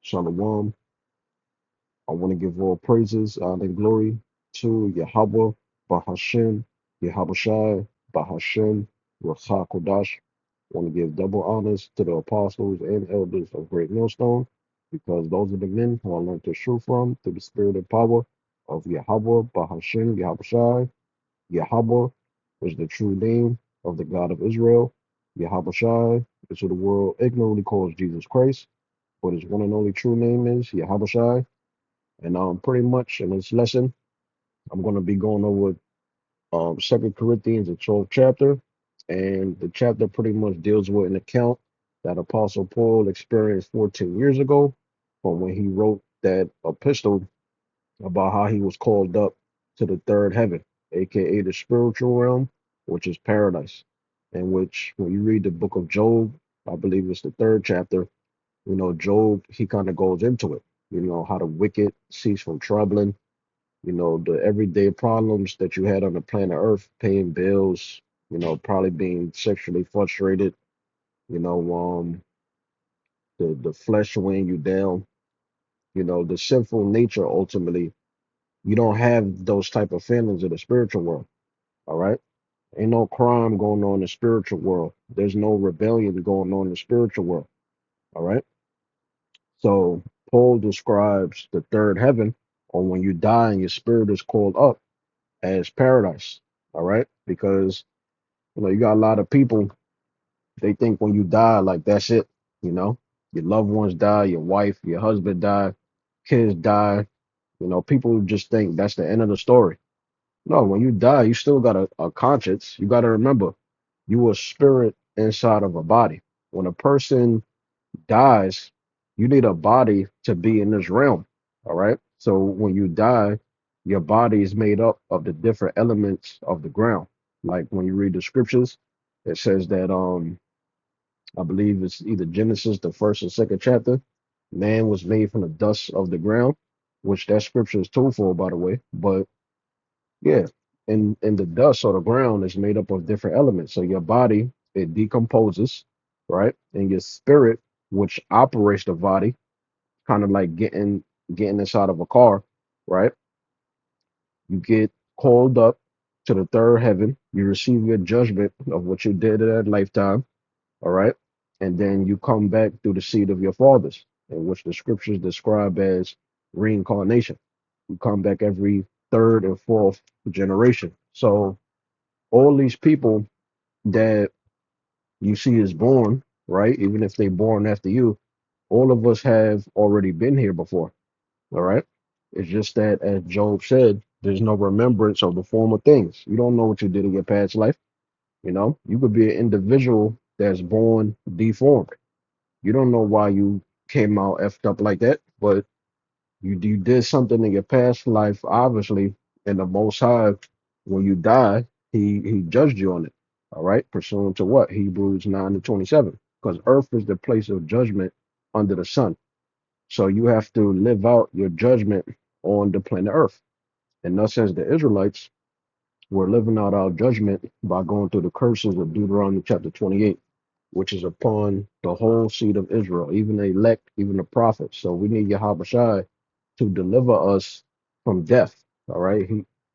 Shalom. I want to give all praises, honor, and glory to Yahweh, Bahashem, Yahushai, Bahashem, Racha Kodash. I want to give double honors to the apostles and elders of Great Millstone, because those are the men who I learned the truth from through the spirit and power of Yahweh, Bahashem, Yahushai. Yahweh is the true name of the God of Israel. Yahushai is who the world ignorantly calls Jesus Christ, but his one and only true name is Yahushai. And pretty much in this lesson, I'm going to be going over 2 Corinthians, the 12th chapter. And the chapter pretty much deals with an account that Apostle Paul experienced 14 years ago from when he wrote that epistle about how he was called up to the third heaven, aka the spiritual realm, which is paradise. In which, when you read the book of Job, I believe it's the third chapter, Job, he kind of goes into it, how the wicked cease from troubling, the everyday problems that you had on the planet Earth, paying bills, probably being sexually frustrated, you know, um, the flesh weighing you down, the sinful nature ultimately, you don't have those type of feelings in the spiritual world. All right. Ain't no crime going on in the spiritual world. There's no rebellion going on in the spiritual world. All right. So Paul describes the third heaven, or when you die and your spirit is called up, as paradise. All right. Because you got a lot of people, they think when you die, like that's it, you know. Your loved ones die, your wife, your husband die, kids die. People just think that's the end of the story. No, when you die, you still got a conscience. You got to remember, you a spirit inside of a body. When a person dies, you need a body to be in this realm. All right. So when you die, your body is made up of the different elements of the ground. Like when you read the scriptures, it says that I believe it's either Genesis, the first and second chapter, man was made from the dust of the ground, which that scripture is told for, by the way. But yeah, and the dust or the ground is made up of different elements. So your body, it decomposes, right? And your spirit, which operates the body, kind of like getting inside of a car, right? You get called up to the third heaven. You receive your judgment of what you did in that lifetime, all right? And then you come back through the seed of your fathers, in which the scriptures describe as reincarnation. You come back every third and fourth generation. So all these people that you see is born, right? Even if they born after you, all of us have already been here before. All right. It's just that, as Job said, there's no remembrance of the former things. You don't know what you did in your past life. You could be an individual that's born deformed. You don't know why you came out effed up like that, but you did something in your past life, obviously, and the Most High, when you die, he judged you on it. All right, pursuant to what? Hebrews 9:27, because earth is the place of judgment under the sun. So you have to live out your judgment on the planet Earth. And thus, as the Israelites, we're living out our judgment by going through the curses of Deuteronomy chapter 28, which is upon the whole seed of Israel, even the elect, even the prophets. So we need Yahweh to deliver us from death. All right.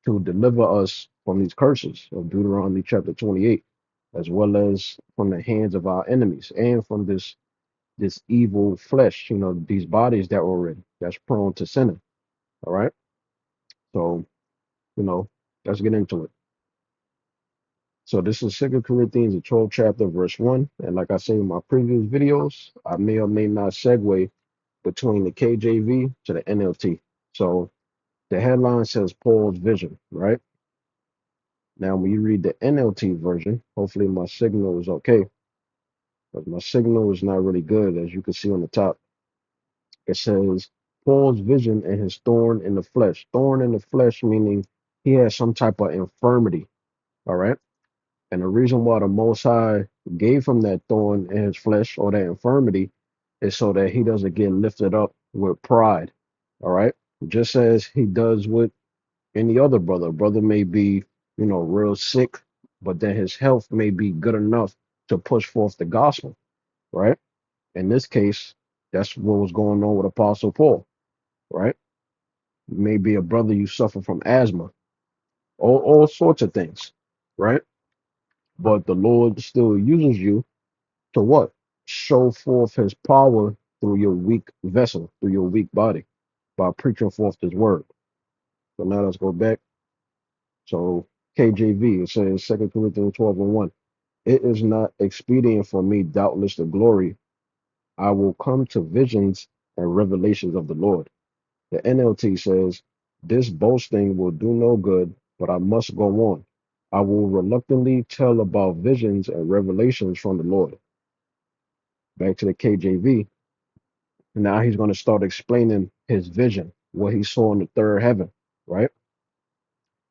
To deliver us from these curses of Deuteronomy chapter 28, as well as from the hands of our enemies and from this evil flesh, these bodies that we're in, that's prone to sinning. All right. So, you know, let's get into it. So this is 2 Corinthians, the 12th chapter, verse 1. And like I say in my previous videos, I may or may not segue between the KJV to the NLT. So the headline says Paul's vision, right? Now, when you read the NLT version, hopefully my signal is okay, but my signal is not really good, as you can see on the top. It says Paul's vision and his thorn in the flesh. Thorn in the flesh meaning he has some type of infirmity. All right. And the reason why the Most High gave him that thorn in his flesh or that infirmity is so that he doesn't get lifted up with pride. All right. Just as he does with any other brother. Brother may be, real sick, but then his health may be good enough to push forth the gospel. Right. In this case, That's what was going on with Apostle Paul, right? Maybe a brother you suffer from asthma, all sorts of things, right? But the Lord still uses you to what? Show forth his power through your weak vessel, through your weak body, by preaching forth his word. So now let's go back. So KJV, it says 2 Corinthians 12:1. It is not expedient for me, doubtless, to glory. I will come to visions and revelations of the Lord. The NLT says, this boasting will do no good, but I must go on. I will reluctantly tell about visions and revelations from the Lord. Back to the KJV. Now he's going to start explaining his vision, what he saw in the third heaven, right?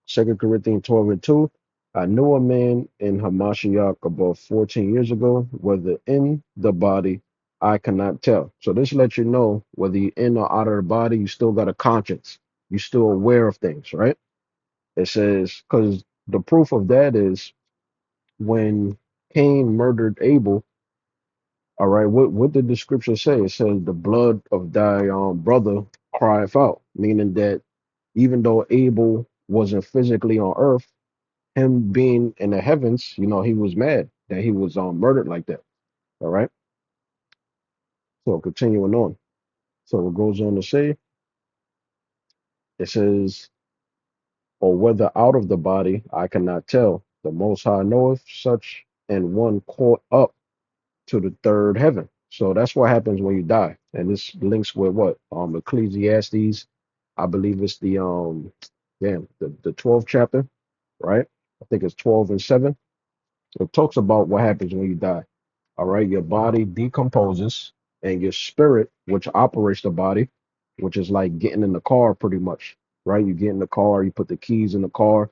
2 Corinthians 12:2. I knew a man in Hamashiach about 14 years ago, whether in the body, I cannot tell. So this lets you know whether you're in or out of the body, you still got a conscience. You're still aware of things, right? It says, because the proof of that is when Cain murdered Abel, all right, what did the scripture say? It says the blood of thy brother crieth out, meaning that even though Abel wasn't physically on earth, him being in the heavens, he was mad that he was murdered like that. All right. So continuing on. So it goes on to say, it says, or whether out of the body, I cannot tell. The Most High knoweth such, and one caught up to the third heaven. So that's what happens when you die. And this links with what? Ecclesiastes, I believe it's the 12th chapter, right? I think it's 12:7. It talks about what happens when you die. All right, your body decomposes and your spirit, which operates the body, which is like getting in the car pretty much, right? You get in the car, you put the keys in the car,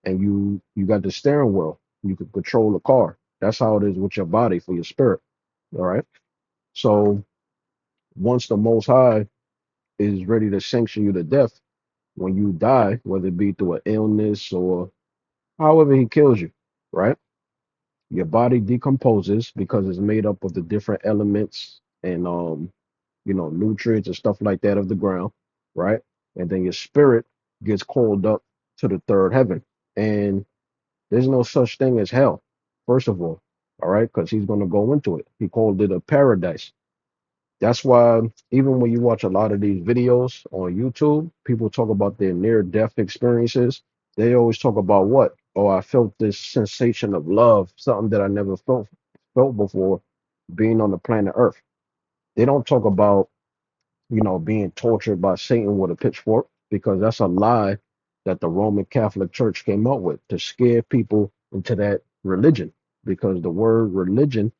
and you got the steering wheel. You can control the car. That's how it is with your body for your spirit. All right. So once the Most High is ready to sanction you to death, when you die, whether it be through an illness or however he kills you, right? Your body decomposes because it's made up of the different elements and nutrients and stuff like that of the ground, right? And then your spirit gets called up to the third heaven. And there's no such thing as hell, first of all right, because he's going to go into it. He called it a paradise. That's why even when you watch a lot of these videos on YouTube, people talk about their near-death experiences. They always talk about what? Oh, I felt this sensation of love, something that I never felt before being on the planet Earth. They don't talk about being tortured by Satan with a pitchfork, because that's a lie that the Roman Catholic Church came up with to scare people into that religion. Because the word religion,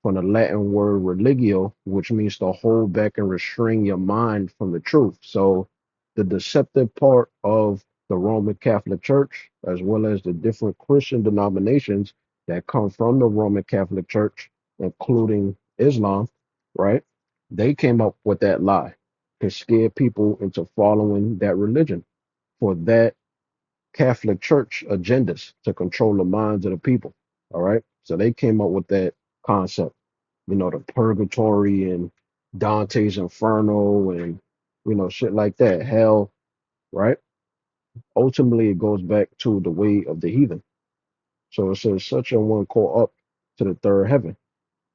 from the Latin word religio, which means to hold back and restrain your mind from the truth. So the deceptive part of the Roman Catholic Church, as well as the different Christian denominations that come from the Roman Catholic Church, including Islam, right? They came up with that lie to scare people into following that religion for that Catholic Church agendas to control the minds of the people. All right. So they came up with that concept, the purgatory and Dante's Inferno and, shit like that. Hell, right? Ultimately, it goes back to the way of the heathen. So it says, such a one call up to the third heaven.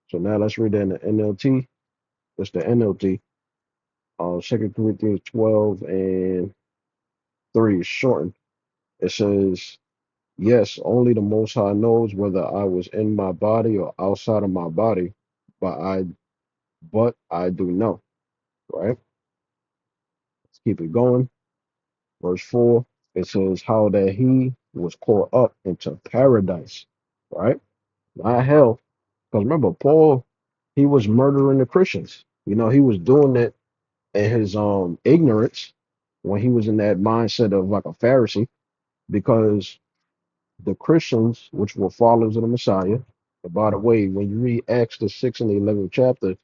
So now let's read that in the NLT. That's the NLT. 2 Corinthians 12:3 is shortened. It says, yes, only the Most High knows whether I was in my body or outside of my body, but I do know. Right? Let's keep it going. Verse 4, it says, how that he was caught up into paradise. Right? Not hell. Because remember, Paul, he was murdering the Christians. He was doing that in his ignorance when he was in that mindset of like a Pharisee, because the Christians, which were followers of the Messiah, and by the way, when you read Acts the 6th and the 11th chapter,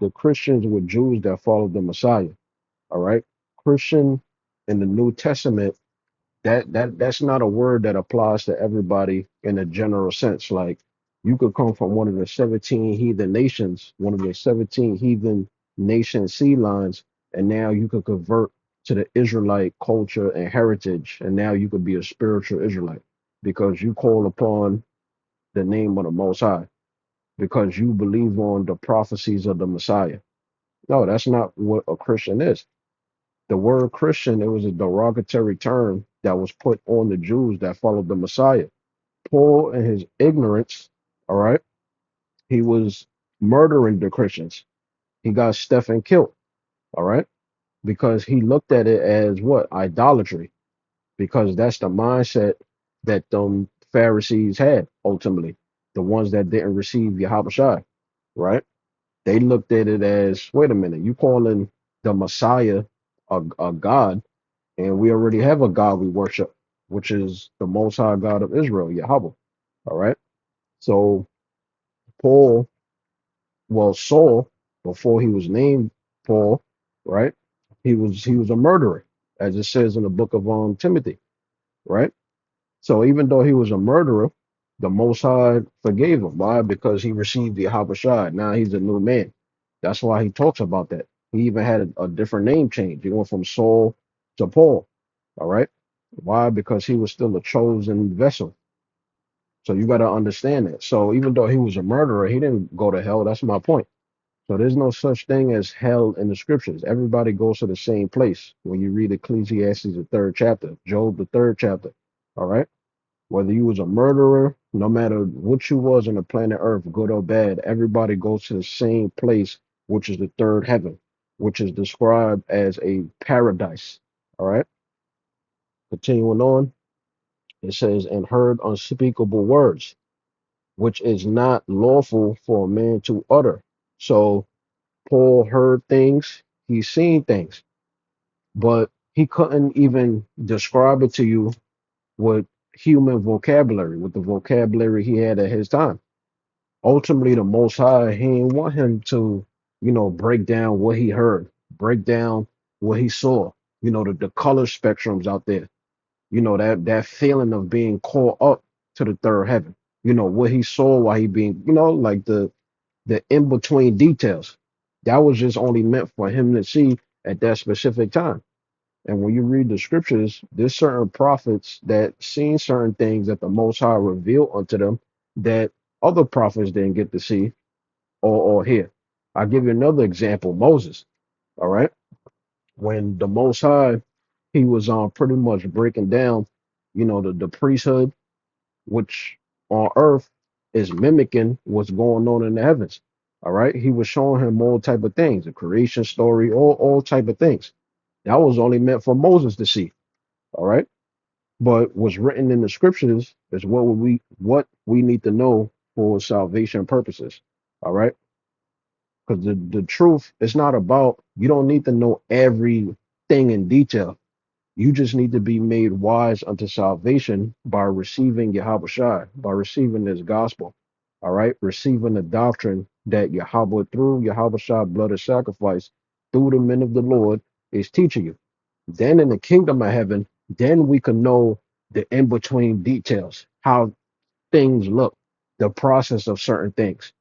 the Christians were Jews that followed the Messiah. All right. Christian in the New Testament, that's not a word that applies to everybody in a general sense. Like you could come from one of the 17 heathen nations, one of the 17 heathen nation seed lines, and now you could convert to the Israelite culture and heritage, and now you could be a spiritual Israelite because you call upon the name of the Most High, because you believe on the prophecies of the Messiah. No, that's not what a Christian is. The word Christian, it was a derogatory term that was put on the Jews that followed the Messiah. Paul, in his ignorance, all right, he was murdering the Christians. He got Stephen killed, all right, because he looked at it as what? Idolatry, because that's the mindset that them Pharisees had ultimately, the ones that didn't receive Yahushua, right? They looked at it as, wait a minute, you calling the Messiah a God, and we already have a God we worship, which is the Most High God of Israel, Yahweh. All right. So Paul, well, Saul, before he was named Paul, right? He was a murderer, as it says in the book of Timothy, right? So even though he was a murderer, the Most High forgave him. Why? Because he received the Habashah. Now he's a new man. That's why he talks about that. He even had a different name change. He went from Saul to Paul. All right. Why? Because he was still a chosen vessel. So you got to understand that. So even though he was a murderer, he didn't go to hell. That's my point. So there's no such thing as hell in the scriptures. Everybody goes to the same place. When you read Ecclesiastes, the third chapter, Job, the third chapter. All right. Whether you was a murderer, no matter what you was on the planet Earth, good or bad, everybody goes to the same place, which is the third heaven, which is described as a paradise. All right. Continuing on, it says, and heard unspeakable words, which is not lawful for a man to utter. So Paul heard things, he seen things, but he couldn't even describe it to you with human vocabulary, with the vocabulary he had at his time. Ultimately, the Most High, he didn't want him to, break down what he heard, break down what he saw, the color spectrums out there, that feeling of being caught up to the third heaven, what he saw while he being, like the in between details. That was just only meant for him to see at that specific time. And when you read the scriptures, there's certain prophets that seen certain things that the Most High revealed unto them that other prophets didn't get to see or hear. I'll give you another example, Moses. All right. When the Most High, he was pretty much breaking down, the priesthood, which on earth is mimicking what's going on in the heavens. All right. He was showing him all type of things, the creation story, all type of things. That was only meant for Moses to see. All right. But what's written in the scriptures is what we need to know for salvation purposes. All right. Because the truth is not about, you don't need to know everything in detail. You just need to be made wise unto salvation by receiving Yahweh, by receiving this gospel. All right. Receiving the doctrine that Yahweh, through Yahweh blood of sacrifice, through the men of the Lord, is teaching you. Then in the kingdom of heaven, then we can know the in between details, how things look, the process of certain things,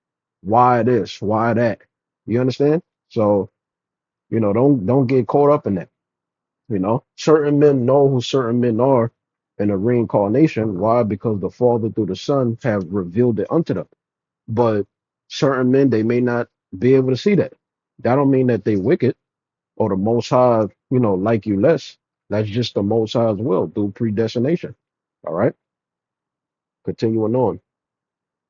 why this, why that. You understand? So, don't get caught up in that. Certain men know who certain men are in a reincarnation. Why? Because the Father through the Son have revealed it unto them. But certain men, they may not be able to see that. That don't mean that they wicked or the Most High, like you less. That's just the Most High's will through predestination. All right. Continuing on.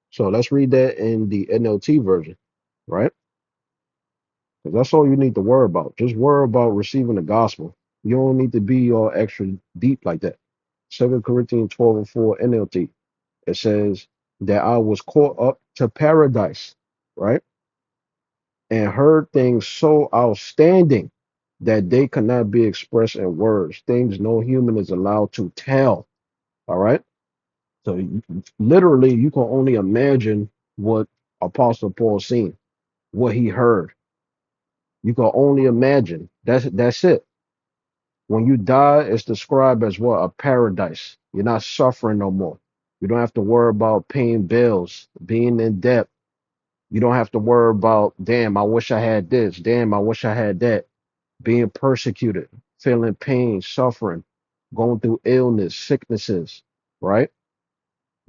So let's read that in the NLT version, right? Because that's all you need to worry about. Just worry about receiving the gospel. You don't need to be all extra deep like that. 2 Corinthians 12:4 NLT. It says that I was caught up to paradise, right? And heard things so outstanding that they cannot be expressed in words, things no human is allowed to tell. All right. So literally, you can only imagine what Apostle Paul seen, what he heard. You can only imagine. That's it. When you die, it's described as what? A paradise. You're not suffering no more. You don't have to worry about paying bills, being in debt, You don't have to worry about, damn, I wish I had this. Damn, I wish I had that. Being persecuted, feeling pain, suffering, going through illness, sicknesses, right?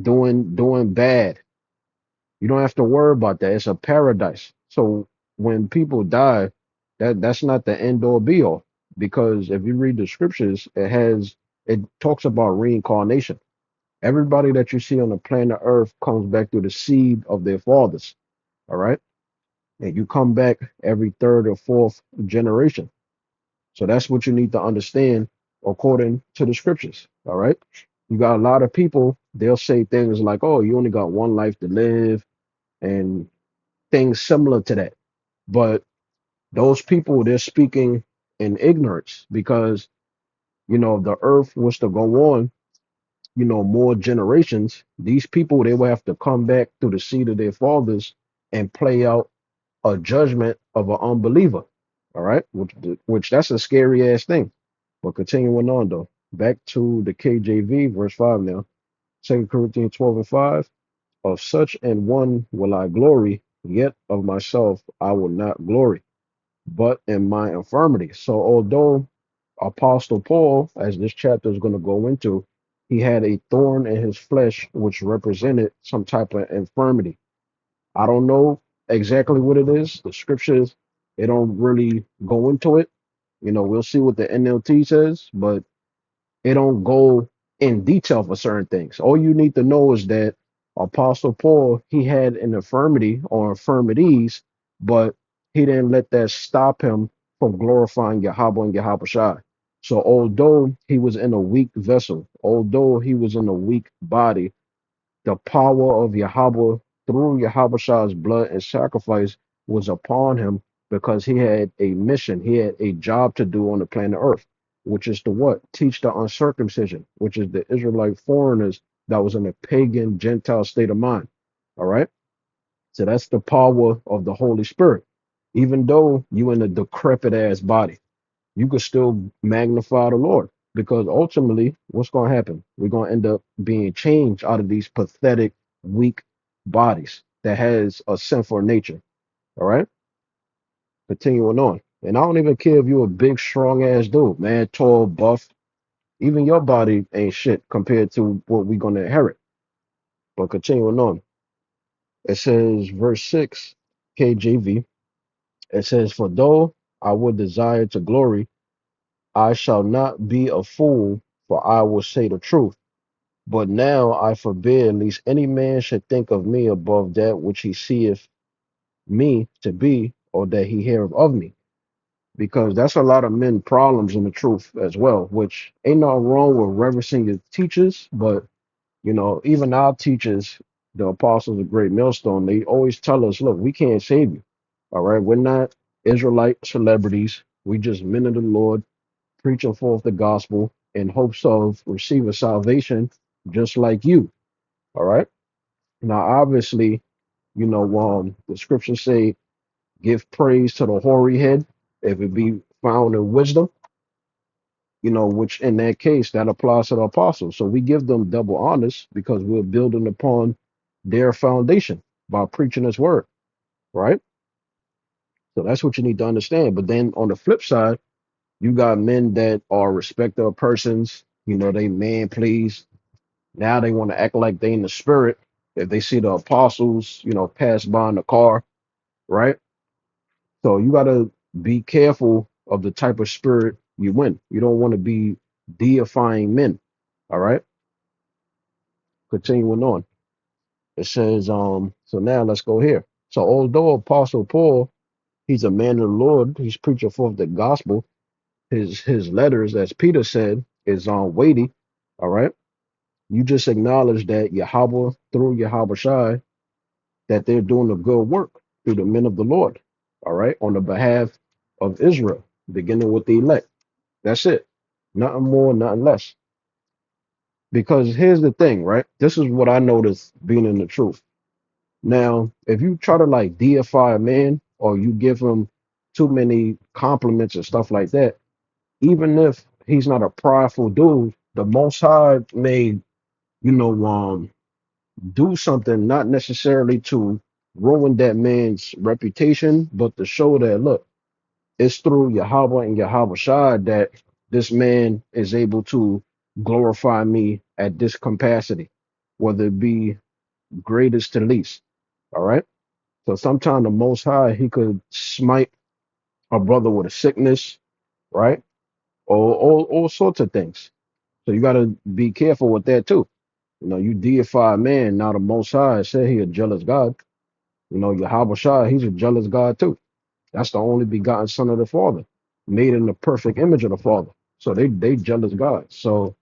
Doing bad. You don't have to worry about that. It's a paradise. So when people die, that's not the end or be all. Because if you read the scriptures, it talks about reincarnation. Everybody that you see on the planet Earth comes back through the seed of their fathers. All right. And you come back every third or fourth generation. So that's what you need to understand according to the scriptures. All right. You got a lot of people, they'll say things like, oh, you only got one life to live and things similar to that. But those people, they're speaking in ignorance because, if the earth was to go on, more generations, these people, they will have to come back through the seed of their fathers and play out a judgment of an unbeliever. All right. Which that's a scary ass thing. But continuing on though, back to the KJV, verse 5 now. 2 Corinthians 12:5. Of such an one will I glory, yet of myself I will not glory, but in my infirmity. So although Apostle Paul, as this chapter is going to go into, he had a thorn in his flesh, which represented some type of infirmity. I don't know exactly what it is. The scriptures, they don't really go into it. We'll see what the NLT says, but it don't go in detail for certain things. All you need to know is that Apostle Paul, he had an infirmity or infirmities, but he didn't let that stop him from glorifying Yahweh and Yahweh Shai. So although he was in a weak vessel, although he was in a weak body, the power of Yahweh through Yahweh's blood and sacrifice was upon him because he had a mission. He had a job to do on the planet Earth, which is to what? Teach the uncircumcision, which is the Israelite foreigners that was in a pagan Gentile state of mind. All right. So that's the power of the Holy Spirit. Even though you in a decrepit ass body, you could still magnify the Lord because ultimately, what's going to happen? We're going to end up being changed out of these pathetic, weak bodies that has a sinful nature. All right, continuing on. And I don't even care if you're a big, strong ass dude, man, tall, buff. Even your body ain't shit compared to what we're going to inherit. But continuing on, it says, verse 6, KJV, it says, for though I would desire to glory, I shall not be a fool, for I will say the truth. But now I forbid, lest any man should think of me above that which he seeth me to be, or that he heareth of me. Because that's a lot of men problems in the truth as well, which ain't nothing wrong with reverencing your teachers, but even our teachers, the apostles of Great Millstone, they always tell us, look, we can't save you. All right, we're not Israelite celebrities. We just men of the Lord preaching forth the gospel in hopes of receiving salvation just like you. All right. Now, obviously, the scriptures say, give praise to the hoary head if it be found in wisdom, which in that case, that applies to the apostles. So we give them double honors because we're building upon their foundation by preaching his word. Right. So that's what you need to understand. But then on the flip side, you got men that are respecter of persons, they man please. Now they want to act like they in the spirit. If they see the apostles, pass by in the car, right? So you got to be careful of the type of spirit you win. You don't want to be deifying men. All right. Continuing on. It says, so now let's go here. So although Apostle Paul, he's a man of the Lord, he's preaching forth the gospel, his letters, as Peter said, is weighty. All right. You just acknowledge that Yahweh through Yahweh Shai, that they're doing a good work through the men of the Lord, all right, on the behalf of Israel, beginning with the elect. That's it. Nothing more, nothing less. Because here's the thing, right? This is what I noticed being in the truth. Now, if you try to like deify a man or you give him too many compliments and stuff like that, even if he's not a prideful dude, the Most High may, you know, um, do something not necessarily to ruin that man's reputation, but to show that, look, it's through Yahweh and Yahweh Shai that this man is able to glorify me at this capacity, whether it be greatest to least. All right. So sometimes the Most High, he could smite a brother with a sickness, right? Or all sorts of things. So you got to be careful with that too. You know, you deify a man, now the Most High said he a jealous God. You know, Yahweh Shai, he's a jealous God too. That's the only begotten son of the Father, made in the perfect image of the Father. So they jealous God. So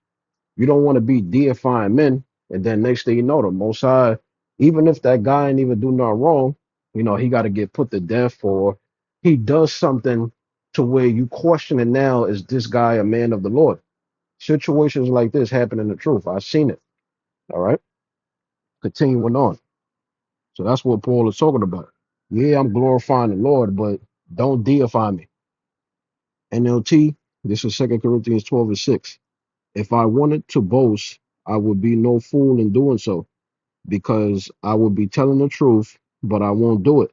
you don't want to be deifying men, and then next thing you know, the Most High, even if that guy ain't even do nothing wrong, you know, he got to get put to death, or he does something to where you question it now, is this guy a man of the Lord? Situations like this happen in the truth. I've seen it. All right. Continuing on. So that's what Paul is talking about. Yeah, I'm glorifying the Lord, but don't deify me. NLT, this is 2 Corinthians 12:6. If I wanted to boast, I would be no fool in doing so, because I would be telling the truth, but I won't do it,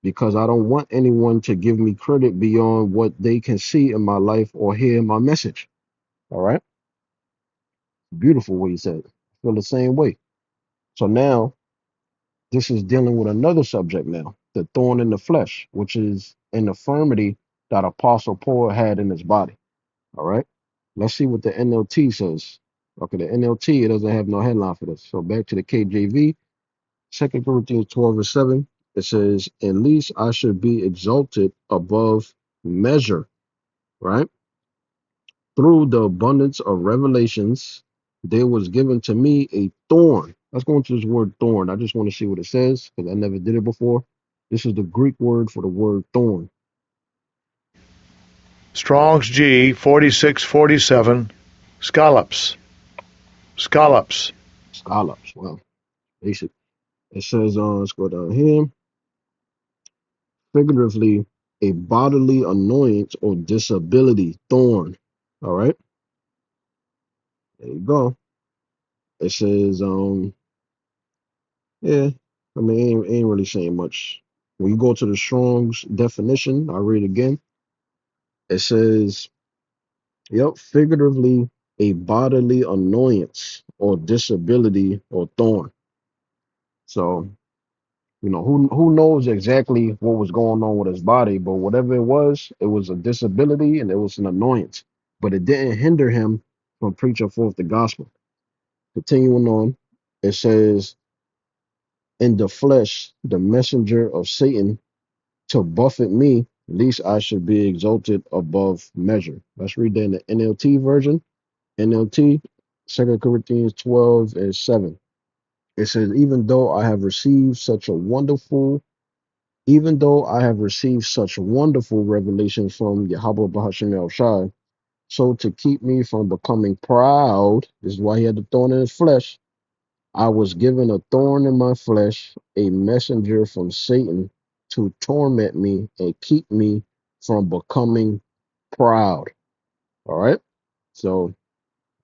because I don't want anyone to give me credit beyond what they can see in my life or hear my message. All right. Beautiful what he said. I feel the same way. So now this is dealing with another subject now, the thorn in the flesh, which is an infirmity that Apostle Paul had in his body. All right. Let's see what the NLT says. Okay, the NLT, it doesn't have no headline for this. So back to the KJV, 2 Corinthians 12:7. It says, at least I should be exalted above measure, right? Through the abundance of revelations, there was given to me a thorn. Let's go into this word thorn. I just want to see what it says because I never did it before. This is the Greek word for the word thorn. Strong's G 4647, scallops. Scallops. Scallops. Well, basic. It says, let's go down here. Figuratively, a bodily annoyance or disability, thorn. All right, there you go. It says, yeah, I mean, ain't really saying much. When you go to the Strong's definition, I'll read it again. It says, yep, figuratively, a bodily annoyance or disability or thorn. So, you know, who knows exactly what was going on with his body, but whatever it was a disability and it was an annoyance. But it didn't hinder him from preaching forth the gospel. Continuing on, it says, in the flesh, the messenger of Satan to buffet me, least I should be exalted above measure. Let's read that in the NLT version. NLT, 2 Corinthians 12:7. It says, even though I have received such wonderful revelations from Yahweh Bahasham Shai, so to keep me from becoming proud, this is why he had the thorn in his flesh, I was given a thorn in my flesh, a messenger from Satan to torment me and keep me from becoming proud. All right. So,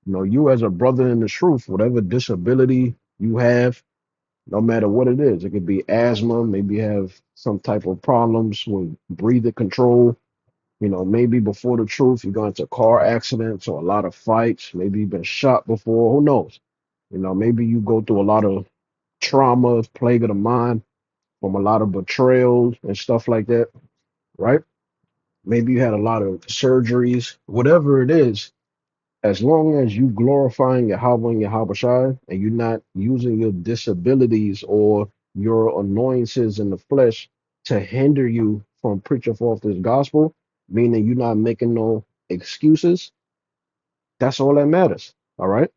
you know, you as a brother in the truth, whatever disability you have, no matter what it is, it could be asthma, maybe you have some type of problems with breathing control. You know, maybe before the truth, you got into car accidents or a lot of fights. Maybe you've been shot before. Who knows? You know, maybe you go through a lot of trauma, plague of the mind from a lot of betrayals and stuff like that, right? Maybe you had a lot of surgeries, whatever it is, as long as you glorifying Yahweh and Yahweh Shai and you're not using your disabilities or your annoyances in the flesh to hinder you from preaching forth this gospel, meaning you're not making no excuses, that's all that matters. All right.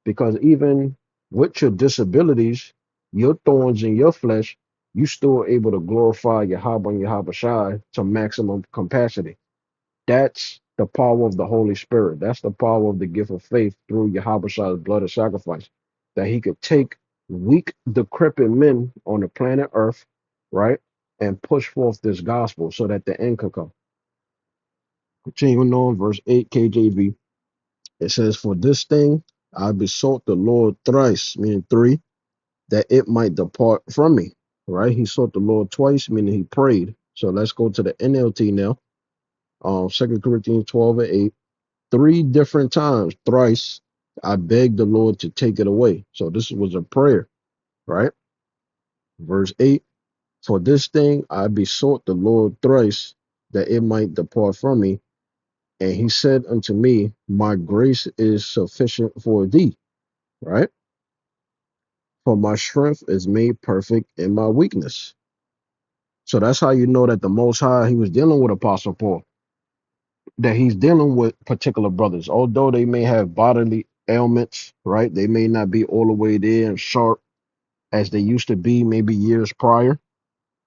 Because even with your disabilities, your thorns in your flesh, you still able to glorify Yahweh and Yahweh Shai to maximum capacity. That's the power of the Holy Spirit. That's the power of the gift of faith through Yahweh Shai's blood of sacrifice. That he could take weak, decrepit men on the planet Earth, right, and push forth this gospel so that the end could come. Continuing on, verse 8 KJV, it says, for this thing I besought the Lord thrice, meaning three, that it might depart from me. right? He sought the Lord twice, meaning he prayed. So let's go to the NLT now. 2 Corinthians 12 and 8. 3 different times, thrice, I begged the Lord to take it away. So this was a prayer, right? Verse 8. For this thing I besought the Lord thrice, that it might depart from me. And he said unto me, my grace is sufficient for thee, right? For my strength is made perfect in my weakness. So that's how you know that the Most High, he was dealing with Apostle Paul, that he's dealing with particular brothers. Although they may have bodily ailments, right? They may not be all the way there and sharp as they used to be maybe years prior,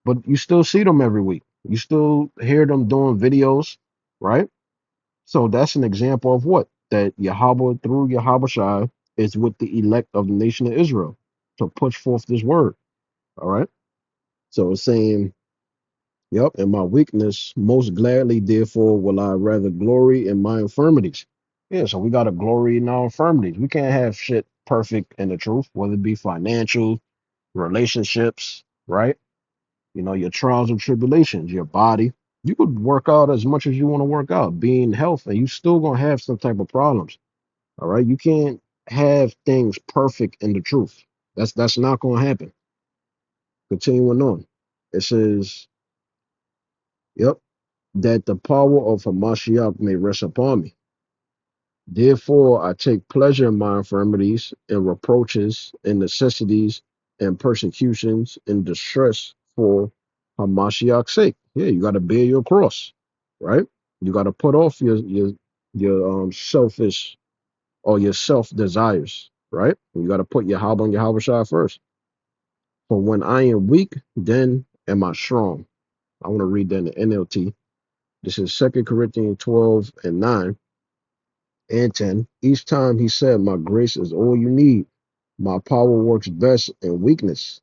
but you still see them every week. You still hear them doing videos, right? So that's an example of what? That Yahweh, through Yahweh Shai, is with the elect of the nation of Israel to push forth this word, all right? So it's saying, yep, in my weakness, most gladly, therefore, will I rather glory in my infirmities. Yeah, so we got to glory in our infirmities. We can't have shit perfect in the truth, whether it be financial, relationships, right? You know, your trials and tribulations, your body. You could work out as much as you want to work out, being healthy, you still gonna have some type of problems. All right. You can't have things perfect in the truth. That's not gonna happen. Continuing on. It says, yep, that the power of Hamashiach may rest upon me. Therefore I take pleasure in my infirmities and reproaches and necessities and persecutions and distress for Hamashiach's sake. Yeah, you got to bear your cross, right? You got to put off your selfish or your self desires, right? You got to put your Yahweh on Yahweh Shai first. For when I am weak, then am I strong. I want to read that in the NLT. This is 2 Corinthians 12 and 9 and 10. Each time he said, my grace is all you need. My power works best in weakness.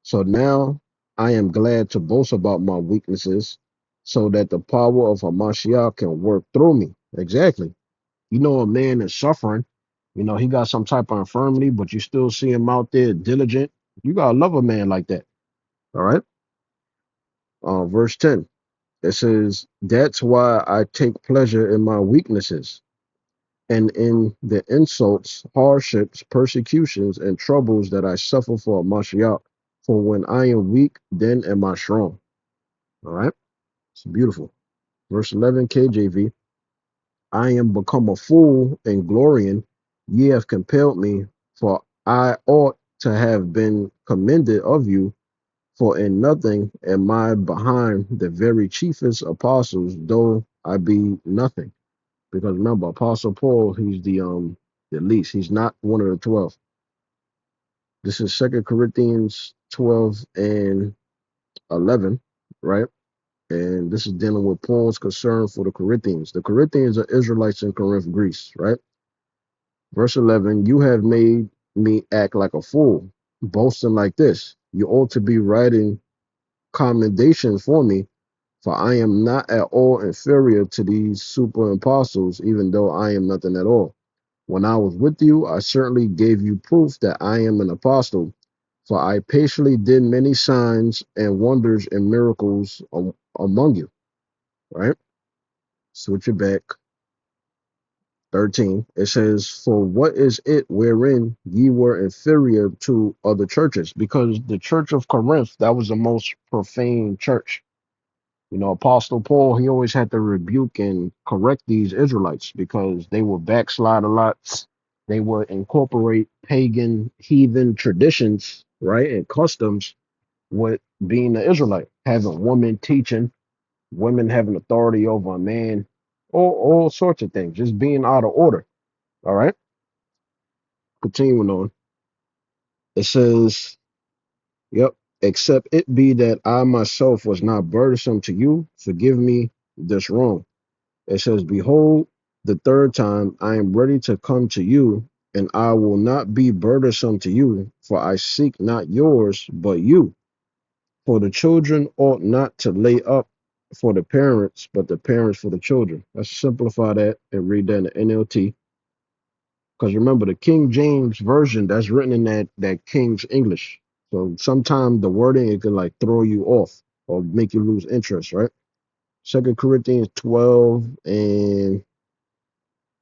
So now I am glad to boast about my weaknesses so that the power of Hamashiach can work through me. Exactly. You know, a man is suffering, you know, he got some type of infirmity, but you still see him out there diligent. You got to love a man like that. All right. Verse 10, it says, that's why I take pleasure in my weaknesses and in the insults, hardships, persecutions, and troubles that I suffer for Mashiach. For when I am weak, then am I strong. All right. It's beautiful. Verse 11 KJV. I am become a fool and glorying. Ye have compelled me, for I ought to have been commended of you. For in nothing am I behind the very chiefest apostles, though I be nothing. Because remember, Apostle Paul, he's the least. He's not one of the 12. This is 2 Corinthians 12 and 11, right? And this is dealing with Paul's concern for the Corinthians. The Corinthians are Israelites in Corinth, Greece, right? Verse 11, you have made me act like a fool, boasting like this. You ought to be writing commendation for me, for I am not at all inferior to these super apostles, even though I am nothing at all. When I was with you, I certainly gave you proof that I am an apostle, for I patiently did many signs and wonders and miracles among you. Right? Switch it back. 13. It says, for what is it wherein ye were inferior to other churches? Because the church of Corinth, that was the most profane church. You know, Apostle Paul, he always had to rebuke and correct these Israelites because they would backslide a lot. They would incorporate pagan, heathen traditions, right, and customs with being an Israelite, having women teaching, women having authority over a man, all sorts of things, just being out of order. All right, continuing on. It says, yep, except it be that I myself was not burdensome to you, forgive me this wrong. It says, behold, the third time I am ready to come to you, and I will not be burdensome to you, for I seek not yours, but you. For the children ought not to lay up for the parents, but the parents for the children. Let's simplify that and read that in the NLT. Because remember, the King James Version, that's written in that King's English. So sometimes the wording it can like throw you off or make you lose interest, right? 2 Corinthians 12 and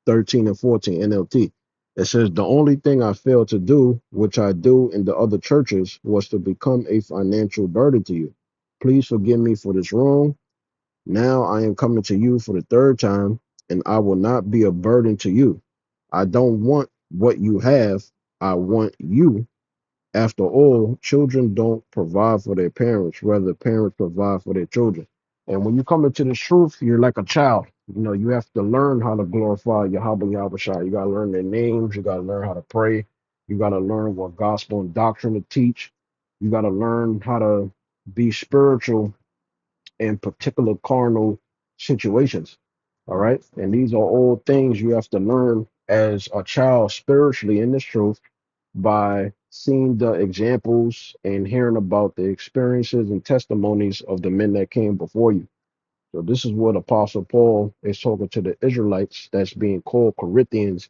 13 and 14 NLT. It says, the only thing I failed to do, which I do in the other churches, was to become a financial burden to you. Please forgive me for this wrong. Now I am coming to you for the third time, and I will not be a burden to you. I don't want what you have. I want you. After all, children don't provide for their parents, rather parents provide for their children. And when you come into the truth, you're like a child. You know, you have to learn how to glorify Yahweh Yahushua. You got to learn their names. You got to learn how to pray. You got to learn what gospel and doctrine to teach. You got to learn how to be spiritual in particular carnal situations. All right. And these are all things you have to learn as a child spiritually in this truth by seeing the examples and hearing about the experiences and testimonies of the men that came before you. So this is what Apostle Paul is talking to the Israelites that's being called Corinthians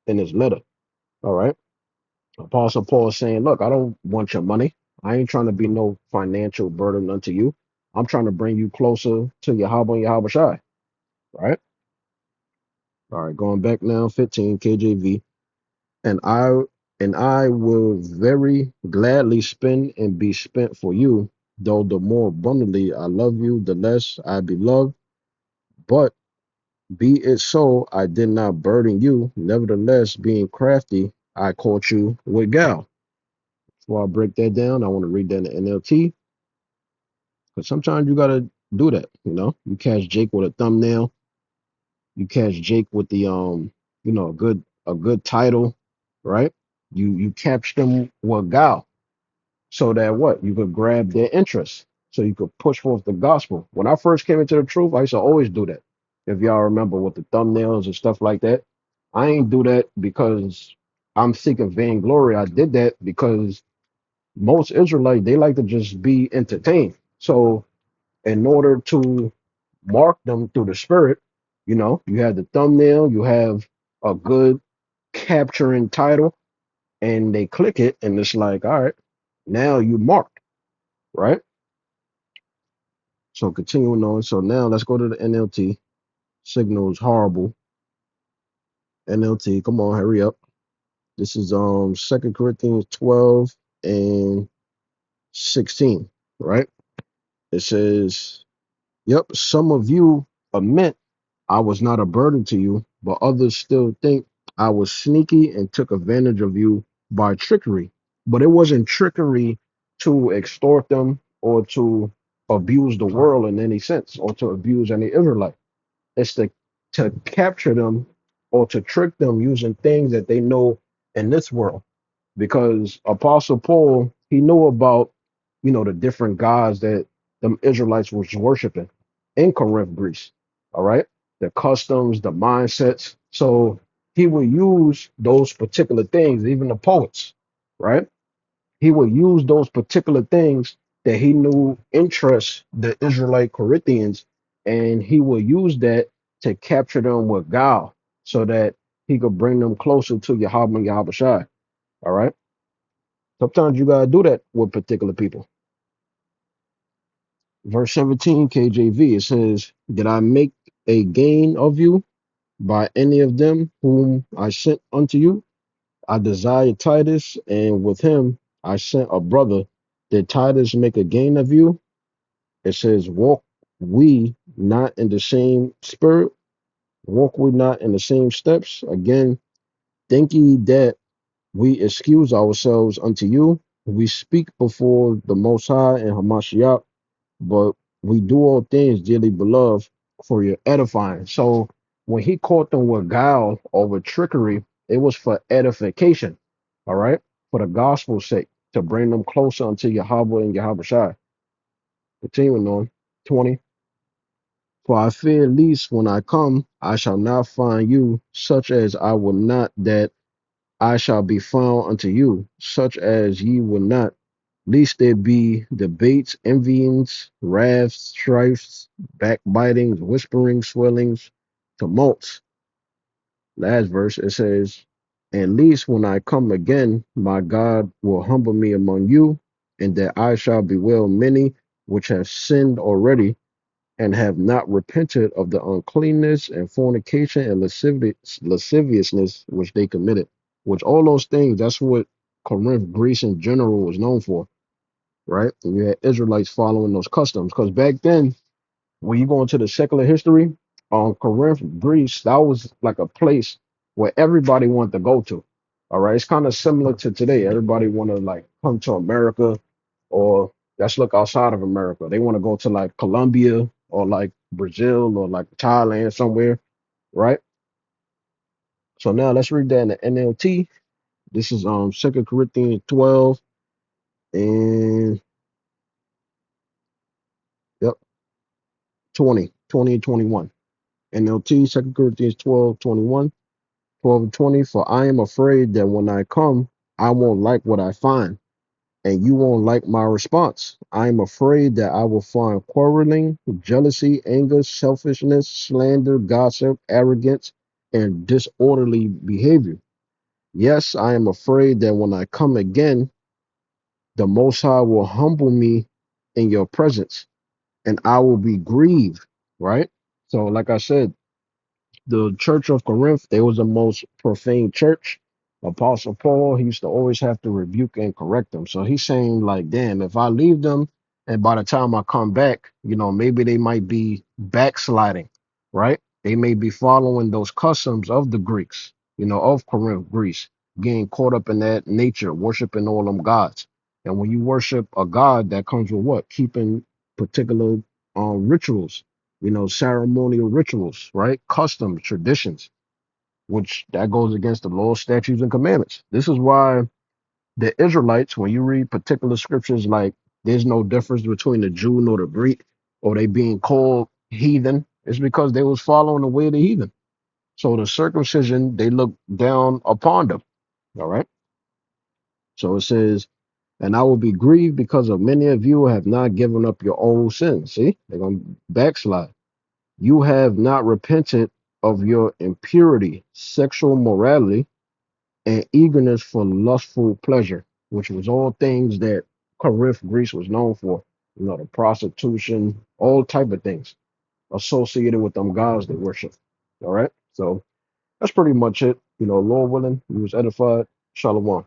in his letter. All right. Apostle Paul is saying, look, I don't want your money. I ain't trying to be no financial burden unto you. I'm trying to bring you closer to Yahweh and Yahweh Shai. Right? All right, going back now, 15 KJV. And I will very gladly spend and be spent for you, though the more abundantly I love you, the less I be loved. But be it so, I did not burden you. Nevertheless, being crafty, I caught you with gal. Before I break that down, I want to read that in the NLT, because sometimes you gotta do that. You know, you catch Jake with a thumbnail, you catch Jake with the a good title, right? You catch them with gal, so that what you could grab their interest, so you could push forth the gospel. When I first came into the truth, I used to always do that. If y'all remember with the thumbnails and stuff like that, I ain't do that because I'm seeking vainglory. I did that because most Israelites they like to just be entertained. So in order to mark them through the spirit, you have the thumbnail, you have a good capturing title, and they click it, and it's like, all right, now you marked, right? So continuing on. So now let's go to the NLT. Signal is horrible. NLT, come on, hurry up. This is 2 Corinthians 12 and 16, right? It says, yep, some of you admit I was not a burden to you, but others still think I was sneaky and took advantage of you by trickery. But it wasn't trickery to extort them or to abuse the world in any sense or to abuse any Israelite. It's to capture them or to trick them using things that they know in this world. Because Apostle Paul, he knew about, the different gods that the Israelites was worshiping in Corinth, Greece. All right. The customs, the mindsets. So he would use those particular things, even the poets, right? He would use those particular things that he knew interest the Israelite Corinthians, and he would use that to capture them with guile so that he could bring them closer to Yahweh and Yahweh Shai. All right. Sometimes you gotta do that with particular people. Verse 17 KJV, it says, did I make a gain of you by any of them whom I sent unto you? I desired Titus, and with him I sent a brother. Did Titus make a gain of you? It says, walk we not in the same spirit? Walk we not in the same steps? Again, think ye that we excuse ourselves unto you? We speak before the Most High and Hamashiach, but we do all things, dearly beloved, for your edifying. So when he caught them with guile or with trickery, it was for edification, all right, for the gospel's sake, to bring them closer unto Yahweh and Yahweh Shai. Continuing on, 20. For I fear least when I come, I shall not find you such as I would not that I shall be found unto you, such as ye would not, lest there be debates, envyings, wraths, strifes, backbitings, whisperings, swellings, tumults. Last verse it says, and least when I come again, my God will humble me among you, and that I shall bewail many which have sinned already, and have not repented of the uncleanness and fornication and lasciviousness which they committed. Which all those things, that's what Corinth, Greece in general was known for, right? And you had Israelites following those customs. Because back then, when you go into the secular history, Corinth, Greece, that was like a place where everybody wanted to go to. All right. It's kind of similar to today. Everybody want to like come to America, or let's look outside of America. They want to go to like Colombia or like Brazil or like Thailand somewhere, right? So now let's read that in the NLT. This is 2 Corinthians 12 and yep, 20 and 21. NLT, 2 Corinthians 12, 21. 12 and 20, for I am afraid that when I come, I won't like what I find, and you won't like my response. I am afraid that I will find quarreling, jealousy, anger, selfishness, slander, gossip, arrogance, and disorderly behavior. Yes, I am afraid that when I come again, the Most High will humble me in your presence, and I will be grieved, right? So, like I said, the Church of Corinth, they was the most profane church. Apostle Paul, he used to always have to rebuke and correct them. So he's saying, like, damn, if I leave them and by the time I come back, maybe they might be backsliding, right? They may be following those customs of the Greeks, of Corinth, Greece, getting caught up in that nature, worshiping all them gods. And when you worship a god, that comes with what? Keeping particular rituals, ceremonial rituals, right? Customs, traditions, which that goes against the law, statutes, and commandments. This is why the Israelites, when you read particular scriptures like there's no difference between the Jew nor the Greek, or they being called heathen, it's because they was following the way of the heathen. So the circumcision, they look down upon them. All right. So it says, and I will be grieved because of many of you have not given up your old sins. See, they're going to backslide. You have not repented of your impurity, sexual morality, and eagerness for lustful pleasure, which was all things that Corinth, Greece was known for. The prostitution, all type of things associated with them gods they worship. All right. So that's pretty much it. Lord willing, we was edified. Shalom.